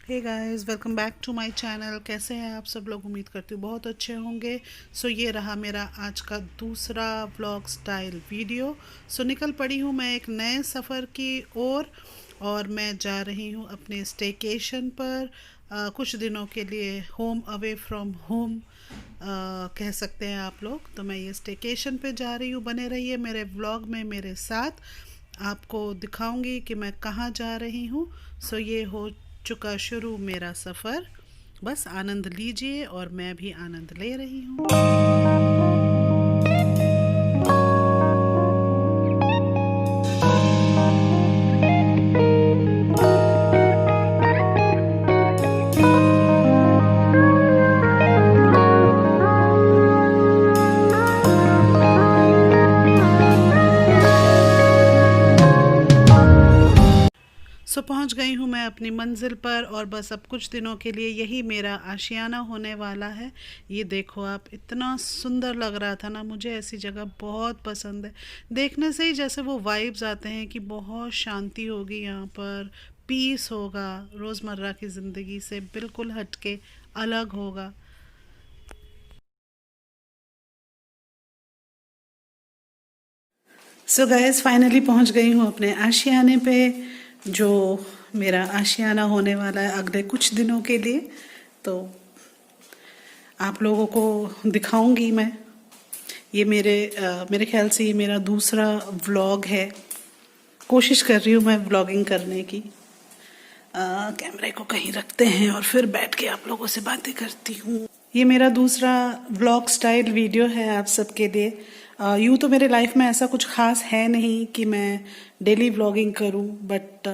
Hey guys, welcome back to my channel. कैसे हैं आप सब लोग? उम्मीद करती हूँ बहुत अच्छे होंगे। ये रहा मेरा आज का दूसरा व्लॉग स्टाइल वीडियो। निकल पड़ी हूँ मैं एक नए सफ़र की ओर और मैं जा रही हूँ अपने स्टेकेशन पर कुछ दिनों के लिए। होम अवे फ्रॉम होम कह सकते हैं आप लोग। तो मैं ये स्टेकेशन पे जा रही हूँ। बने रहिए मेरे व्लॉग में मेरे साथ। आपको दिखाऊंगी कि मैं कहाँ जा रही हूँ। ये हो चुका शुरू मेरा सफ़र। बस आनंद लीजिए और मैं भी आनंद ले रही हूँ। पहुंच गई हूँ मैं अपनी मंजिल पर और बस अब कुछ दिनों के लिए यही मेरा आशियाना होने वाला है। ये देखो आप, इतना सुंदर लग रहा था ना। मुझे ऐसी जगह बहुत पसंद है। देखने से ही जैसे वो वाइब्स आते हैं कि बहुत शांति होगी यहाँ पर, पीस होगा, रोज़मर्रा की ज़िंदगी से बिल्कुल हटके अलग होगा। गाइस, फाइनली पहुंच गई हूँ अपने आशियाने पे, जो मेरा आशियाना होने वाला है अगले कुछ दिनों के लिए। तो आप लोगों को दिखाऊंगी मैं। ये मेरे ख्याल से ये मेरा दूसरा व्लॉग है। कोशिश कर रही हूँ मैं व्लॉगिंग करने की। कैमरे को कहीं रखते हैं और फिर बैठ के आप लोगों से बातें करती हूँ। ये मेरा दूसरा व्लॉग स्टाइल वीडियो है आप सबके लिए। यूँ तो मेरे लाइफ में ऐसा कुछ खास है नहीं कि मैं डेली व्लॉगिंग करूँ, बट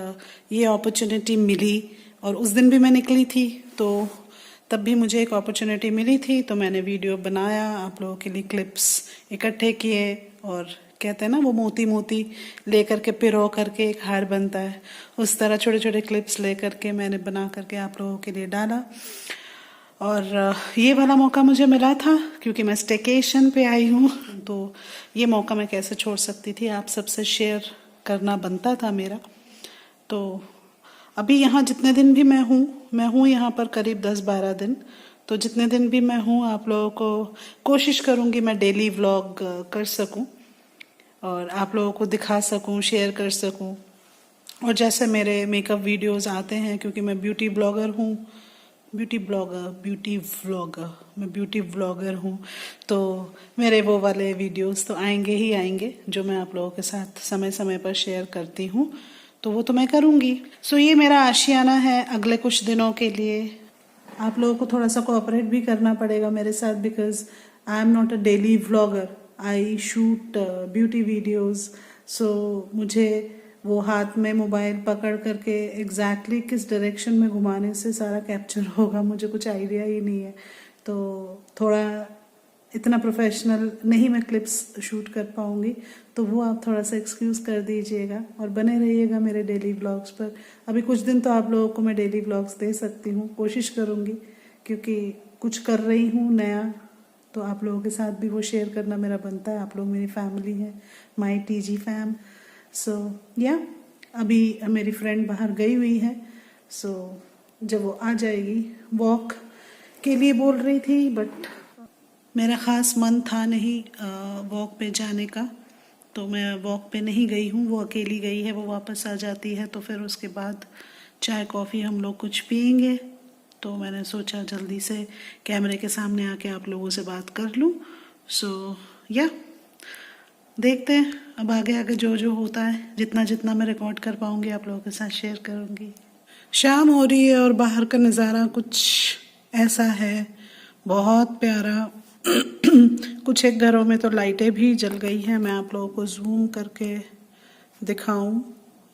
ये अपॉर्चुनिटी मिली और उस दिन भी मैं निकली थी, तो तब भी मुझे एक अपॉर्चुनिटी मिली थी, तो मैंने वीडियो बनाया, आप लोगों के लिए क्लिप्स इकट्ठे किए। और कहते हैं ना, वो मोती मोती लेकर के पिरो करके एक हार बनता है, उस तरह छोटे छोटे क्लिप्स ले करके मैंने बना करके आप लोगों के लिए डाला। और ये वाला मौका मुझे मिला था क्योंकि मैं स्टेकेशन पे आई हूँ, तो ये मौका मैं कैसे छोड़ सकती थी, आप सबसे शेयर करना बनता था मेरा। तो अभी यहाँ जितने दिन भी मैं हूँ यहाँ पर करीब 10-12 दिन। तो जितने दिन भी मैं हूँ, आप लोगों को कोशिश करूँगी मैं डेली व्लॉग कर सकूँ और आप लोगों को दिखा सकूँ, शेयर कर सकूँ। और जैसे मेरे मेकअप वीडियोस आते हैं, क्योंकि मैं ब्यूटी व्लॉगर मैं ब्यूटी व्लॉगर हूँ, तो मेरे वो वाले वीडियोस तो आएंगे ही आएंगे जो मैं आप लोगों के साथ समय समय पर शेयर करती हूँ, तो वो तो मैं करूँगी। ये मेरा आशियाना है अगले कुछ दिनों के लिए। आप लोगों को थोड़ा सा कोऑपरेट भी करना पड़ेगा मेरे साथ, because I am not a daily vlogger, I shoot beauty videos. मुझे वो हाथ में मोबाइल पकड़ करके एग्जैक्टली किस डायरेक्शन में घुमाने से सारा कैप्चर होगा, मुझे कुछ आइडिया ही नहीं है। तो थोड़ा इतना प्रोफेशनल नहीं मैं क्लिप्स शूट कर पाऊंगी, तो वो आप थोड़ा सा एक्सक्यूज़ कर दीजिएगा और बने रहिएगा मेरे डेली व्लॉग्स पर। अभी कुछ दिन तो आप लोगों को मैं डेली व्लॉग्स दे सकती हूँ, कोशिश करूँगी, क्योंकि कुछ कर रही हूँ नया, तो आप लोगों के साथ भी वो शेयर करना मेरा बनता है। आप लोग मेरी फैमिली है, माई टीजी फैम। या अभी मेरी फ्रेंड बाहर गई हुई है, जब वो आ जाएगी, वॉक के लिए बोल रही थी, बट मेरा ख़ास मन था नहीं वॉक पे जाने का, तो मैं वॉक पे नहीं गई हूँ। वो अकेली गई है, वो वापस आ जाती है तो फिर उसके बाद चाय कॉफ़ी हम लोग कुछ पियेंगे। तो मैंने सोचा जल्दी से कैमरे के सामने आके आप लोगों से बात कर लूँ। या देखते हैं अब आगे आगे जो जो होता है, जितना जितना मैं रिकॉर्ड कर पाऊँगी आप लोगों के साथ शेयर करूँगी। शाम हो रही है और बाहर का नज़ारा कुछ ऐसा है, बहुत प्यारा। कुछ एक घरों में तो लाइटें भी जल गई हैं, मैं आप लोगों को जूम करके दिखाऊं।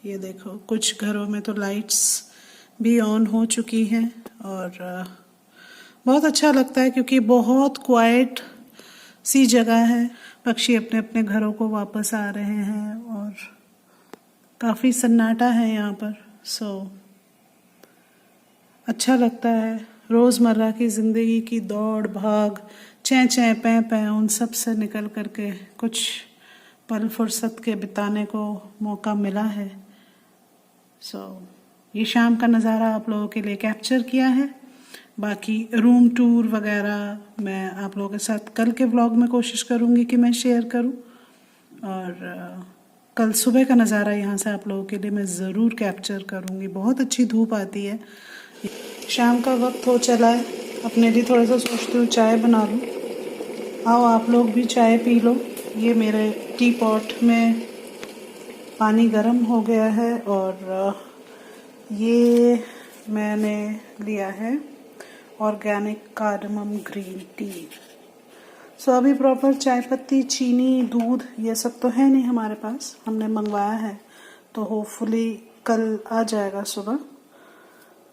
ये देखो, कुछ घरों में तो लाइट्स भी ऑन हो चुकी हैं और बहुत अच्छा लगता है क्योंकि बहुत क्वाइट सी जगह है। पक्षी अपने अपने घरों को वापस आ रहे हैं और काफ़ी सन्नाटा है यहाँ पर। अच्छा लगता है। रोज़मर्रा की ज़िंदगी की दौड़ भाग, चैं चैं पैं पैं, उन सब से निकल करके कुछ पल फुर्सत के बिताने को मौका मिला है। ये शाम का नज़ारा आप लोगों के लिए कैप्चर किया है। बाकी रूम टूर वगैरह मैं आप लोगों के साथ कल के व्लॉग में कोशिश करूँगी कि मैं शेयर करूँ। और कल सुबह का नज़ारा यहाँ से आप लोगों के लिए मैं ज़रूर कैप्चर करूँगी। बहुत अच्छी धूप आती है। शाम का वक्त हो चला है, अपने लिए थोड़ा सा सोचती हूँ चाय बना लूँ। आओ आप लोग भी चाय पी लो। ये मेरे टी पॉट में पानी गर्म हो गया है और ये मैंने लिया है ऑर्गेनिक कार्डमम ग्रीन टी। सो अभी प्रॉपर चाय पत्ती, चीनी, दूध ये सब तो है नहीं हमारे पास, हमने मंगवाया है, तो होपफुली कल आ जाएगा सुबह।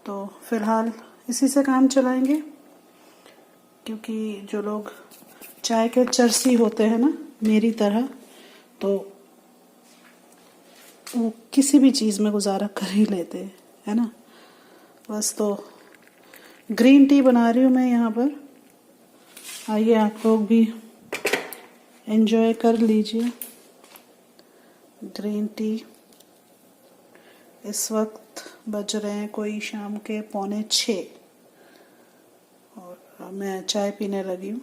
तो फिलहाल इसी से काम चलाएंगे, क्योंकि जो लोग चाय के चरसी होते हैं ना मेरी तरह, तो वो किसी भी चीज़ में गुजारा कर ही लेते हैं, है ना। बस तो ग्रीन टी बना रही हूँ मैं यहाँ पर। आइए आप लोग भी एंजॉय कर लीजिए ग्रीन टी। इस वक्त बज रहे हैं कोई शाम के 5:45 और मैं चाय पीने लगी हूँ।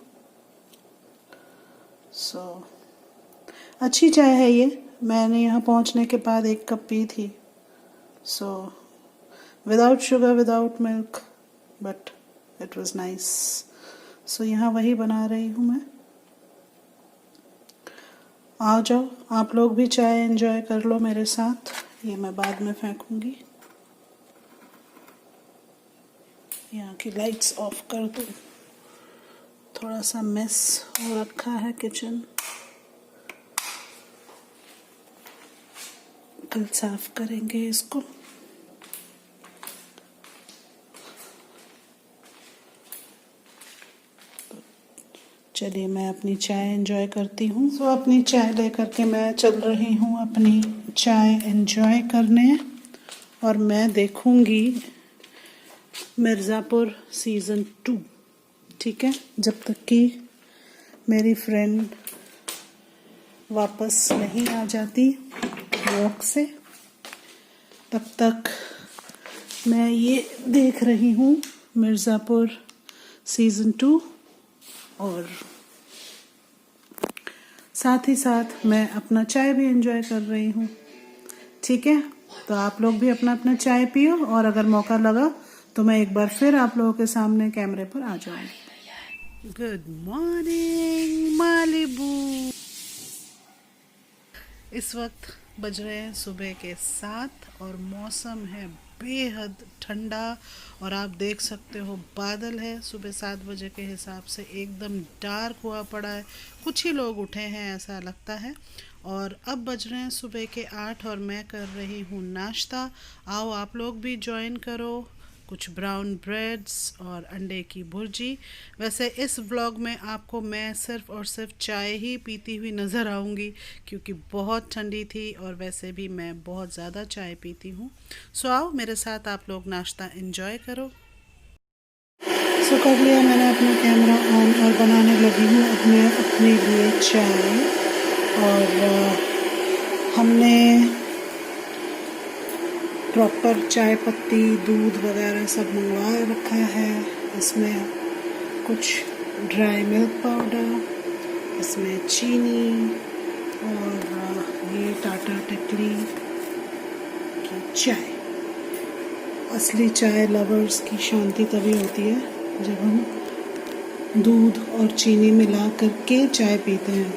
अच्छी चाय है ये। मैंने यहाँ पहुँचने के बाद 1 कप पी थी। Without sugar, without milk, but it was nice. यहाँ वही बना रही हूँ मैं। आ जाओ आप लोग भी चाय एंजॉय कर लो मेरे साथ। ये मैं बाद में फेंकूंगी। यहाँ की लाइट्स ऑफ कर दूँ, थोड़ा सा मेस हो रखा है किचन, कल साफ करेंगे इसको। चलिए मैं अपनी चाय एंजॉय करती हूँ। अपनी चाय लेकर के मैं चल रही हूँ अपनी चाय एंजॉय करने, और मैं देखूँगी मिर्ज़ापुर सीज़न 2, ठीक है, जब तक कि मेरी फ्रेंड वापस नहीं आ जाती वॉक से, तब तक मैं ये देख रही हूँ मिर्ज़ापुर सीज़न 2, और साथ ही साथ मैं अपना चाय भी एंजॉय कर रही हूँ, ठीक है। तो आप लोग भी अपना अपना चाय पियो, और अगर मौका लगा तो मैं एक बार फिर आप लोगों के सामने कैमरे पर आ जाऊंगी। Good morning Malibu. इस वक्त बज रहे हैं सुबह के 7 और मौसम है बेहद ठंडा, और आप देख सकते हो बादल है। सुबह 7 बजे के हिसाब से एकदम डार्क हुआ पड़ा है। कुछ ही लोग उठे हैं ऐसा लगता है। और अब बज रहे हैं सुबह के 8 और मैं कर रही हूँ नाश्ता। आओ आप लोग भी ज्वाइन करो। कुछ ब्राउन ब्रेड्स और अंडे की भुर्जी। वैसे इस व्लॉग में आपको मैं सिर्फ़ और सिर्फ चाय ही पीती हुई नज़र आऊँगी, क्योंकि बहुत ठंडी थी और वैसे भी मैं बहुत ज़्यादा चाय पीती हूँ। आओ मेरे साथ आप लोग नाश्ता एंजॉय करो। कर लिया मैंने अपना कैमरा ऑन और बनाने लगी हूँ अपने लिए चाय। और हमने प्रॉपर चाय पत्ती, दूध वगैरह सब मंगवा रखा है। इसमें कुछ ड्राई मिल्क पाउडर, इसमें चीनी, और ये टाटा टेकली की चाय। असली चाय लवर्स की शांति तभी होती है जब हम दूध और चीनी मिला करके चाय पीते हैं।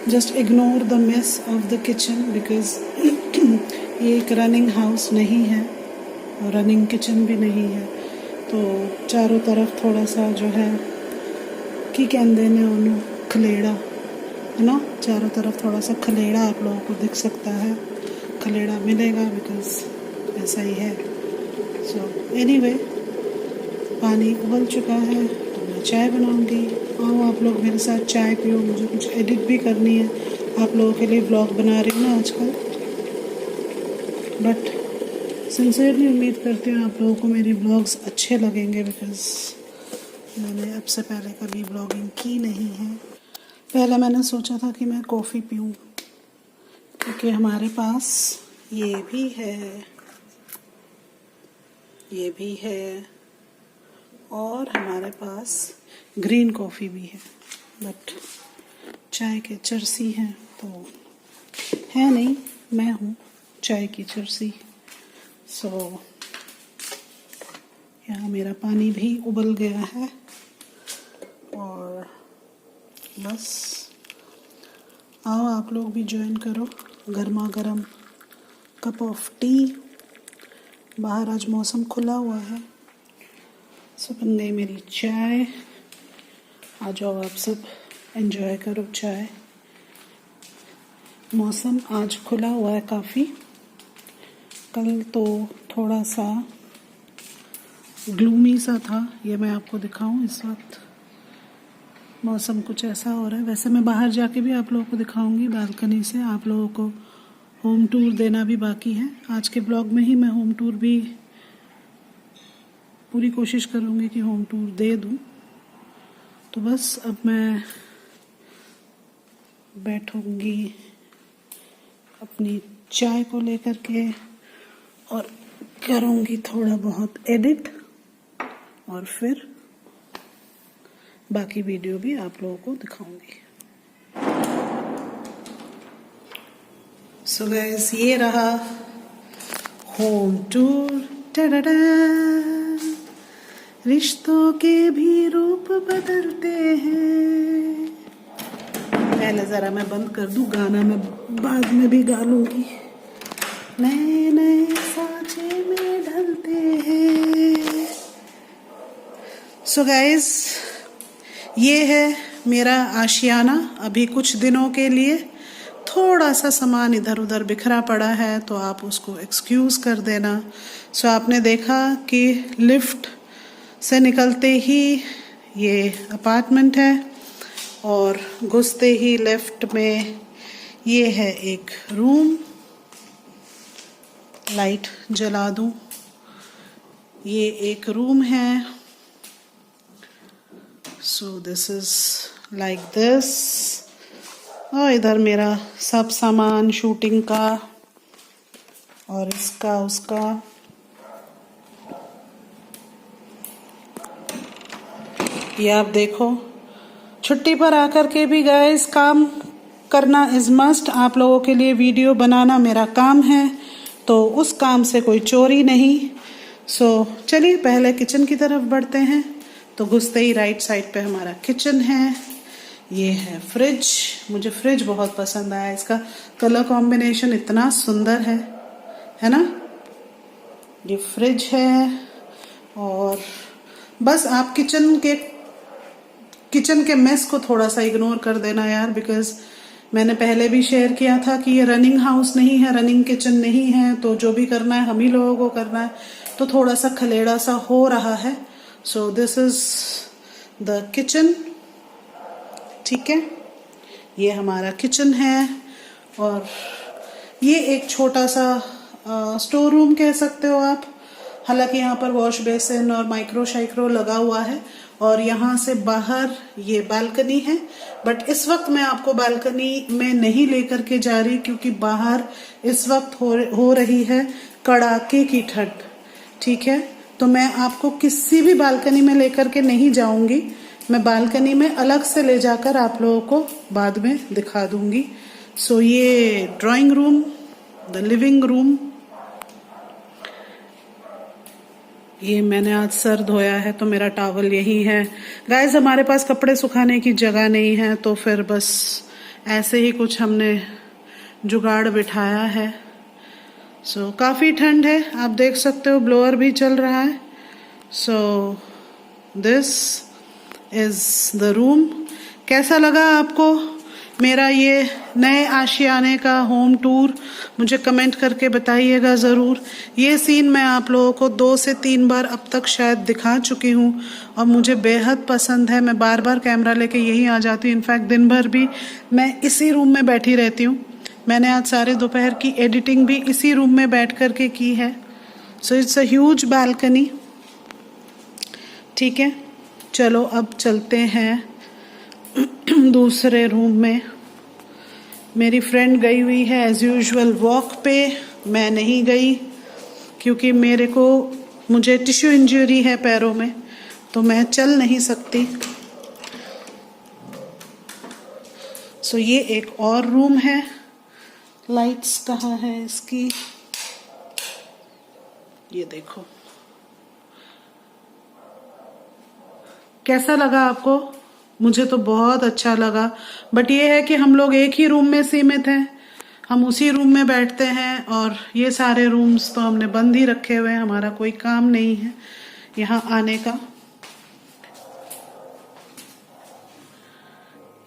Just ignore the mess of the kitchen, because ये एक रनिंग हाउस नहीं है और रनिंग किचन भी नहीं है। तो चारों तरफ थोड़ा सा जो है कि कहते ने उन्होंने खलेड़ा है ना, चारों तरफ थोड़ा सा खलेड़ा आप लोगों को दिख सकता है। खलेड़ा मिलेगा बिकॉज ऐसा ही है। एनीवे, पानी उबल चुका है तो मैं चाय बनाऊंगी। आओ आप लोग मेरे साथ चाय पियो। मुझे कुछ एडिट भी करनी है, आप लोगों के लिए ब्लॉग बना रही हूँ ना आजकल। बट सिंसियरली उम्मीद करती हूँ आप लोगों को मेरी ब्लॉग्स अच्छे लगेंगे, बिकॉज मैंने अब से पहले कभी ब्लॉगिंग की नहीं है। पहले मैंने सोचा था कि मैं कॉफ़ी पीऊँ, क्योंकि हमारे पास ये भी है ये भी है, और हमारे पास ग्रीन कॉफ़ी भी है, बट चाय के चर्सी हैं तो है नहीं, मैं हूँ चाय की चर्सी। सो यहाँ मेरा पानी भी उबल गया है और बस आओ आप लोग भी ज्वाइन करो। गर्मा गर्म कप ऑफ टी, बाहर आज मौसम खुला हुआ है। सो बन गई मेरी चाय, आ जाओ आप सब एंजॉय करो चाय। मौसम आज खुला हुआ है काफ़ी, कल तो थोड़ा सा ग्लूमी सा था। ये मैं आपको दिखाऊं, इस वक्त मौसम कुछ ऐसा हो रहा है। वैसे मैं बाहर जाके भी आप लोगों को दिखाऊंगी बालकनी से, आप लोगों को होम टूर देना भी बाकी है। आज के ब्लॉग में ही मैं होम टूर भी पूरी कोशिश करूंगी कि होम टूर दे दूं। तो बस अब मैं बैठूंगी अपनी चाय को लेकर के और करूंगी थोड़ा बहुत एडिट, और फिर बाकी वीडियो भी आप लोगों को दिखाऊंगी। सो गाइस, ये रहा होम टूर। टाडा, रिश्तों के भी रूप बदलते हैं। पहले जरा मैं बंद कर दूं, गाना मैं बाद में भी गा लूंगी। नए नए सांचे में ढलते हैं। सो गाइस, ये है मेरा आशियाना। अभी कुछ दिनों के लिए थोड़ा सा सामान इधर उधर बिखरा पड़ा है, तो आप उसको एक्सक्यूज़ कर देना। सो आपने देखा कि लिफ्ट से निकलते ही ये अपार्टमेंट है और घुसते ही लेफ्ट में ये है एक रूम। लाइट जला दूं, ये एक रूम है। सो दिस इज लाइक दिस। और इधर मेरा सब सामान शूटिंग का और इसका उसका। ये आप देखो, छुट्टी पर आकर के भी गाइस काम करना इज मस्ट। आप लोगों के लिए वीडियो बनाना मेरा काम है, तो उस काम से कोई चोरी नहीं। सो चलिए पहले किचन की तरफ बढ़ते हैं। तो घुसते ही राइट साइड पे हमारा किचन है। ये है फ्रिज। मुझे फ्रिज बहुत पसंद आया, इसका कलर कॉम्बिनेशन इतना सुंदर है ना। ये फ्रिज है। और बस आप किचन के मेस को थोड़ा सा इग्नोर कर देना यार, बिकॉज मैंने पहले भी शेयर किया था कि ये रनिंग हाउस नहीं है, रनिंग किचन नहीं है, तो जो भी करना है हम ही लोगों को करना है, तो थोड़ा सा खलेड़ा सा हो रहा है। सो दिस इज द किचन, ठीक है। ये हमारा किचन है और ये एक छोटा सा स्टोर रूम कह सकते हो आप। हालांकि यहाँ पर वॉश बेसिन और माइक्रो शाइक्रो लगा हुआ है, और यहाँ से बाहर ये बालकनी है। बट इस वक्त मैं आपको बालकनी में नहीं लेकर के जा रही, क्योंकि बाहर इस वक्त हो रही है कड़ाके की ठंड, ठीक है। तो मैं आपको किसी भी बालकनी में लेकर के नहीं जाऊंगी। मैं बालकनी में अलग से ले जाकर आप लोगों को बाद में दिखा दूंगी। सो ये drawing room, the living room. ये मैंने आज सर धोया है तो मेरा टॉवल यही है। गाइस, हमारे पास कपड़े सुखाने की जगह नहीं है, तो फिर बस ऐसे ही कुछ हमने जुगाड़ बिठाया है। सो काफ़ी ठंड है, आप देख सकते हो ब्लोअर भी चल रहा है। सो दिस इज द रूम। कैसा लगा आपको मेरा ये नए आशियाने का होम टूर? मुझे कमेंट करके बताइएगा ज़रूर। ये सीन मैं आप लोगों को 2 से 3 बार अब तक शायद दिखा चुकी हूँ और मुझे बेहद पसंद है। मैं बार बार कैमरा लेके यहीं आ जाती हूँ। इनफैक्ट दिन भर भी मैं इसी रूम में बैठी रहती हूँ। मैंने आज सारे दोपहर की एडिटिंग भी इसी रूम में बैठ कर के की है। So it's a huge balcony, ठीक है। चलो अब चलते हैं दूसरे रूम में। मेरी फ्रेंड गई हुई है एज यूजुअल वॉक पे, मैं नहीं गई क्योंकि मेरे को मुझे टिश्यू इंजरी है पैरों में, तो मैं चल नहीं सकती। सो ये एक और रूम है। लाइट्स कहाँ है इसकी, ये देखो। कैसा लगा आपको? मुझे तो बहुत अच्छा लगा, बट ये है कि हम लोग एक ही रूम में सीमित हैं, हम उसी रूम में बैठते हैं और ये सारे रूम्स तो हमने बंद ही रखे हुए हैं, हमारा कोई काम नहीं है यहाँ आने का।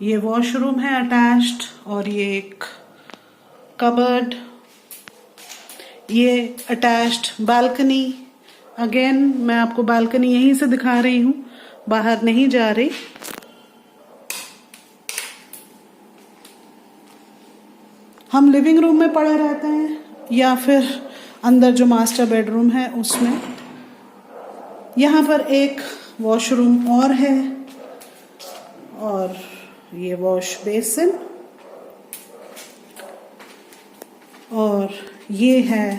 ये वॉशरूम है अटैच्ड, और ये एक कबर्ड, ये अटैच्ड बालकनी। अगेन मैं आपको बालकनी यहीं से दिखा रही हूँ, बाहर नहीं जा रही। हम लिविंग रूम में पड़े रहते हैं या फिर अंदर जो मास्टर बेडरूम है उसमें। यहाँ पर एक वॉशरूम और है, और ये वॉश बेसिन, और ये है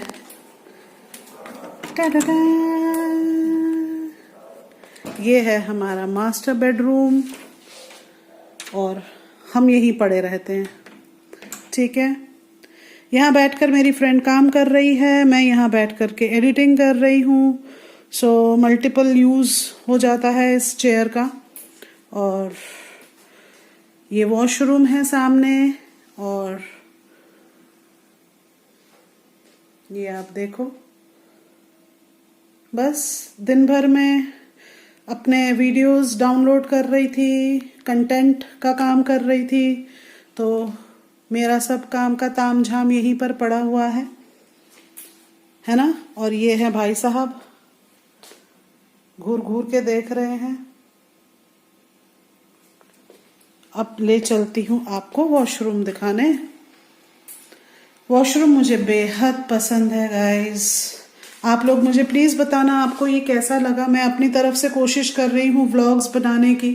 टा-टा-टा, ये है हमारा मास्टर बेडरूम, और हम यहीं पड़े रहते हैं। ठीक है, यहाँ बैठकर मेरी फ्रेंड काम कर रही है, मैं यहाँ बैठ कर के एडिटिंग कर रही हूँ। सो मल्टीपल यूज़ हो जाता है इस चेयर का। और ये वॉशरूम है सामने, और ये आप देखो। बस दिन भर में अपने वीडियोस डाउनलोड कर रही थी, कंटेंट का काम कर रही थी, तो मेरा सब काम का तामझाम यहीं पर पड़ा हुआ है ना। और ये है भाई साहब, घूर घूर के देख रहे हैं। अब ले चलती हूँ आपको वॉशरूम दिखाने। वॉशरूम मुझे बेहद पसंद है गाइस। आप लोग मुझे प्लीज़ बताना आपको ये कैसा लगा। मैं अपनी तरफ से कोशिश कर रही हूँ व्लॉग्स बनाने की,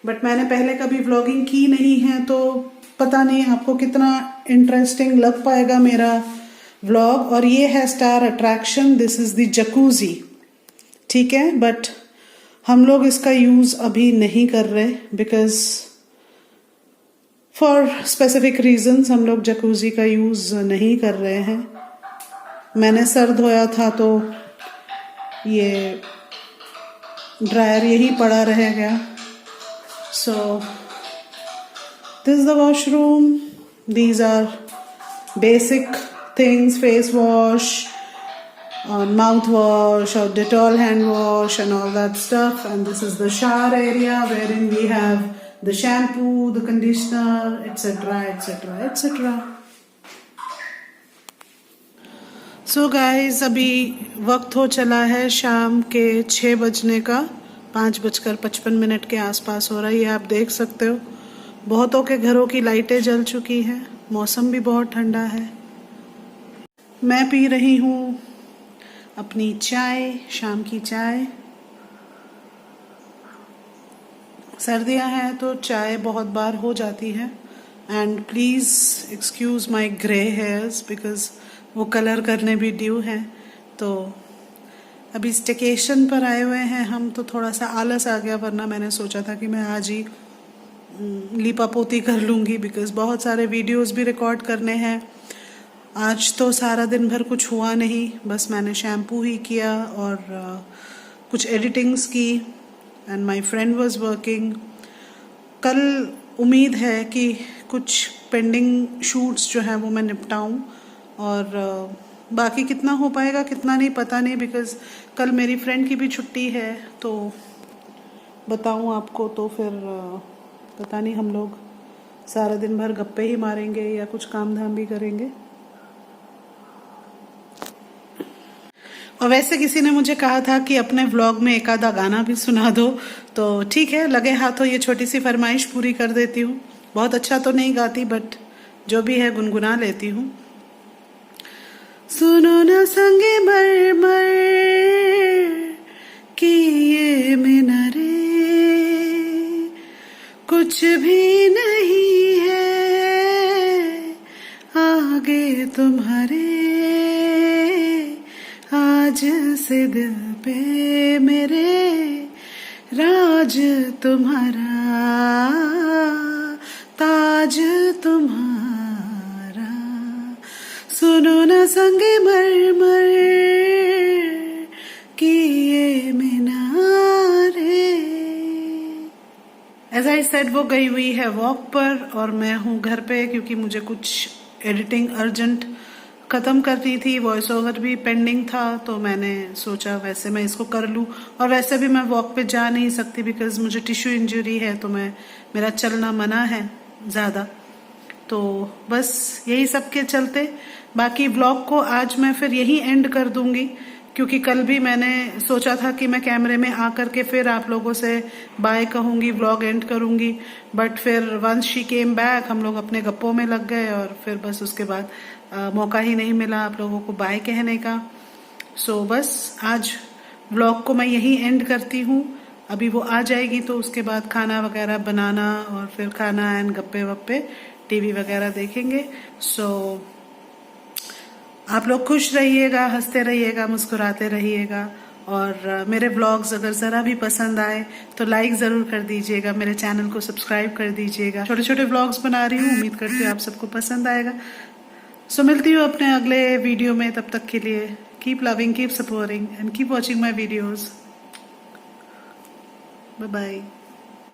बट मैंने पहले कभी व्लॉगिंग की नहीं है, तो पता नहीं आपको कितना इंटरेस्टिंग लग पाएगा मेरा व्लॉग। और ये है star attraction, this is the jacuzzi. ठीक है, बट हम लोग इसका यूज़ अभी नहीं कर रहे, बिकॉज फॉर स्पेसिफिक रीजंस हम लोग जकूजी का यूज़ नहीं कर रहे हैं। मैंने सर धोया था तो ये ड्रायर यही पड़ा रह गया। So this is the washroom, these are basic things, face wash, mouth wash or Dettol hand wash and all that stuff. And this is the shower area wherein we have the shampoo, the conditioner, etc, etc, etc. So guys, अभी वक्त हो चला है शाम के 6 बजने का, 5:55 के आसपास हो रहा है। ये आप देख सकते हो, बहुतों के घरों की लाइटें जल चुकी हैं, मौसम भी बहुत ठंडा है। मैं पी रही हूँ अपनी चाय, शाम की चाय। सर्दियां हैं तो चाय बहुत बार हो जाती है। And please excuse my grey hairs, because वो कलर करने भी ड्यू हैं। तो अभी स्टेकेशन पर आए हुए हैं हम, तो थोड़ा सा आलस आ गया, वरना मैंने सोचा था कि मैं आज ही लीपा पोती कर लूँगी, बिकॉज़ बहुत सारे वीडियोस भी रिकॉर्ड करने हैं। आज तो सारा दिन भर कुछ हुआ नहीं, बस मैंने शैम्पू ही किया और कुछ एडिटिंग्स की, and my friend was working. कल उम्मीद है कि कुछ पेंडिंग शूट्स जो हैं वो मैं निपटाऊं, और बाकी कितना हो पाएगा कितना नहीं पता नहीं, बिकॉज़ कल मेरी फ्रेंड की भी छुट्टी है। तो बताऊं आपको तो फिर पता नहीं, हम लोग सारा दिन भर गप्पे ही मारेंगे या कुछ काम धाम भी करेंगे। और वैसे किसी ने मुझे कहा था कि अपने व्लॉग में एक आधा गाना भी सुना दो, तो ठीक है, लगे हाथों ये छोटी सी फरमाइश पूरी कर देती हूँ। बहुत अच्छा तो नहीं गाती, बट जो भी है गुनगुना लेती हूँ। सुनो न संगे मरमर कि ये मिनारे कुछ भी नहीं है आगे तुम्हारे, आज से दिल पे मेरे राज तुम्हारा, ताज तुम्हारा, सुनो न संगे मरमर की ये मीनारे। एज आई सेड वो गई हुई है वॉक पर और मैं हूँ घर पे, क्योंकि मुझे कुछ एडिटिंग अर्जेंट ख़त्म करनी थी, वॉइस ओवर भी पेंडिंग था, तो मैंने सोचा वैसे मैं इसको कर लूँ। और वैसे भी मैं वॉक पे जा नहीं सकती बिकॉज मुझे टिश्यू इंजरी है, तो मेरा चलना मना है ज़्यादा। तो बस यही सब के चलते बाकी व्लॉग को आज मैं फिर यही एंड कर दूंगी, क्योंकि कल भी मैंने सोचा था कि मैं कैमरे में आकर के फिर आप लोगों से बाय कहूँगी, व्लॉग एंड करूँगी, बट फिर वंस शी केम बैक हम लोग अपने गप्पों में लग गए और फिर बस उसके बाद मौका ही नहीं मिला आप लोगों को बाय कहने का। सो बस आज व्लॉग को मैं यही एंड करती हूँ। अभी वो आ जाएगी तो उसके बाद खाना वगैरह बनाना और फिर खाना एंड गप्पे वप्पे टीवी वगैरह देखेंगे। सो आप लोग खुश रहिएगा, हंसते रहिएगा, मुस्कुराते रहिएगा और मेरे व्लॉग्स अगर ज़रा भी पसंद आए तो लाइक ज़रूर कर दीजिएगा, मेरे चैनल को सब्सक्राइब कर दीजिएगा। छोटे छोटे व्लॉग्स बना रही हूँ, उम्मीद करती हूँ आप सबको पसंद आएगा। सो मिलती हूँ अपने अगले वीडियो में, तब तक के लिए keep loving, keep supporting and keep watching my videos. Bye bye.